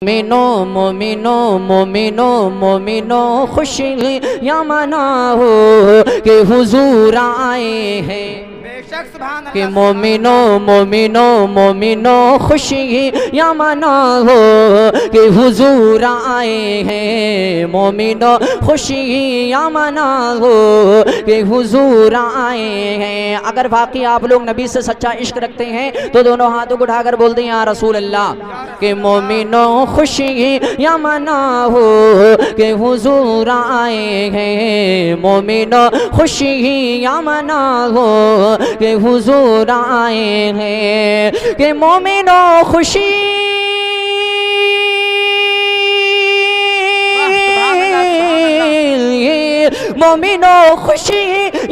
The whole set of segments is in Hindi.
मोमिनो मोमिनो मोमिनो मोमिनो खुशी या मनाओ कि हुजूर आए हैं। कि मोमिनो मोमिनो मोमिनो खुशी या मनाओ कि हुजूर आए हैं। मोमिनो खुशी या मनाओ कि हुजूर आए हैं। अगर वाकई आप लोग नबी से सच्चा इश्क रखते हैं तो दोनों हाथों को उठाकर बोलते हैं या रसूल अल्लाह। कि मोमिनो खुशी या मनाओ कि हुजूर आए हैं। मोमिनो खुशी या मनाओ कि हुजूर आए हैं। कि मोमिनो खुशी मोमिनो खुशी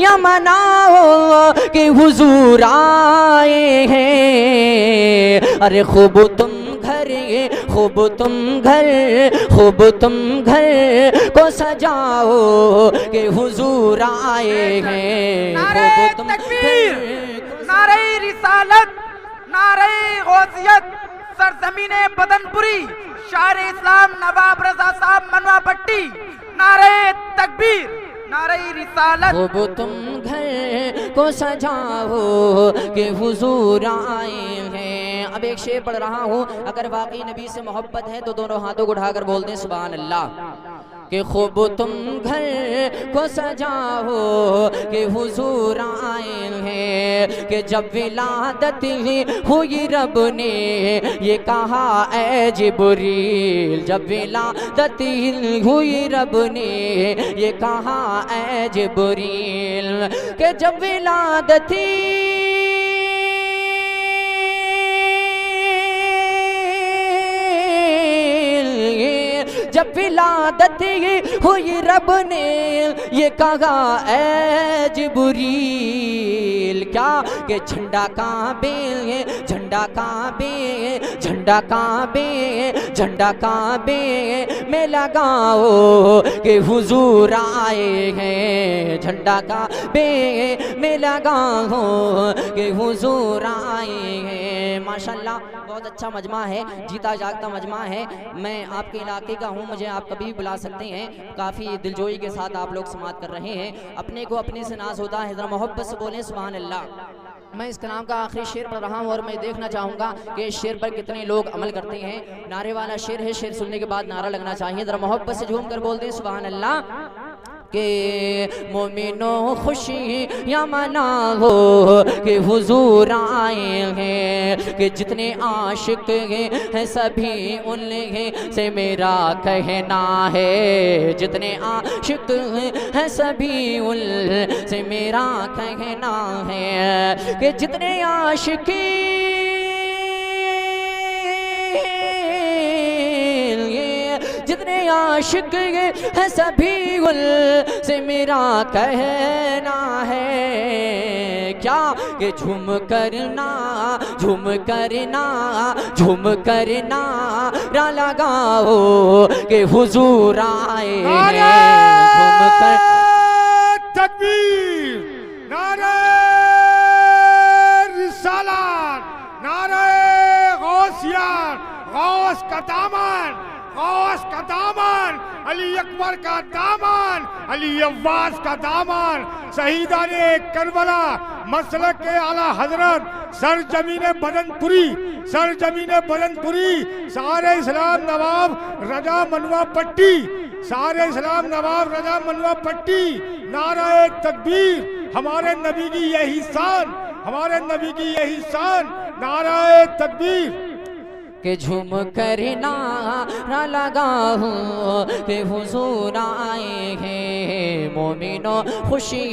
या मनाओ कि हुजूर आए हैं। अरे खूब तुम घर खूब तुम घर खूब तुम घर को सजाओ कि हुजूर आए हैं। नारे तकबीर, नारे रिसालत, नारे गौसियत, सरजमीने बदनपुरी, शायर इस्लाम नवाब रजा साहब मनवा पट्टी। नारे तकबीर, नारे रिसालत। खूब तुम घर को सजाओ कि हुजूर आए हैं। अब एक शेर पढ़ रहा हूँ, अगर वाकई नबी से मोहब्बत है तो दोनों हाथों को उठाकर बोल दें सुभान अल्लाह। कि खूब तुम घर को सजाओ कि हुजूर आए हैं। कि जब विलादत हुई रब ने ये कहा ऐ जिब्रील। जब विलादत हुई रब ने ये कहा ऐ जिब्रील। कि जब विलादत जब विलादत हुई रब ने ये कहा ऐ जिब्रील। क्या कि झंडा कांबे झंडा कांबे झंडा कांबे झंडा कांबे में लगाओ कि हुजूर आए हैं। झंडा कांबे में लगाओ कि हुजूर आए हैं। माशाल्लाह बहुत अच्छा मजमा है, जीता जागता मजमा है। मैं आपके इलाके का हूँ, मुझे आप कभी भी बुला सकते हैं। काफ़ी दिलजोई के साथ आप लोग समात कर रहे हैं। अपने को अपने से नाज होता है, ज़रा मोहब्बत से बोलें सुभान अल्लाह। मैं इस कलाम का आखिरी शेर पढ़ रहा हूँ और मैं देखना चाहूँगा कि इस शेर पर कितने लोग अमल करते हैं। नारे वाला शेर है, शेर सुनने के बाद नारा लगना चाहिए। ज़रा मोहब्बत से झूम कर बोल दें सुभान अल्लाह। के मोमिनो खुशी या मनाओ कि हुजूर आए हैं। कि जितने आशिक हैं सभी उन्हें से मेरा कहना है। जितने आशिक हैं सभी उनसे मेरा कहना है। कि जितने आशिक जितने आशिक हैं सभी उल से मेरा कहना है। क्या कि झूम करना झूम करना झूम करना रा लगाओ कि हुजूर आए हैं। झूम कर तकबीर, नारे रिसालत, नारे गौसियत, गौस का दामन, गौस का दामन, अली अकबर का दामन, अली अब्बास का दामन, शहीदाने करबला, मसलक के आला हजरत, सर जमीने बदनपुरी, सर जमीने बदनपुरी, सारे इस्लाम नवाब रजा मनवा पट्टी, सारे इस्लाम नवाब रजा मनवा पट्टी। नारे तकबीर, हमारे नबी की यही शान, हमारे नबी की यही शान। नारे तकबीर। कि झूम करना ना लगाओ कि हुजूर आए हैं। मोमिनो खुशी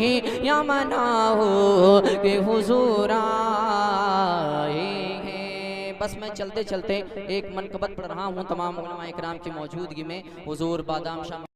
या मनाओ कि हुजूर आए हैं। बस मैं चलते चलते एक मनकबत पढ़ रहा हूँ तमाम उलमा इकराम की मौजूदगी में। हुजूर बादाम शाम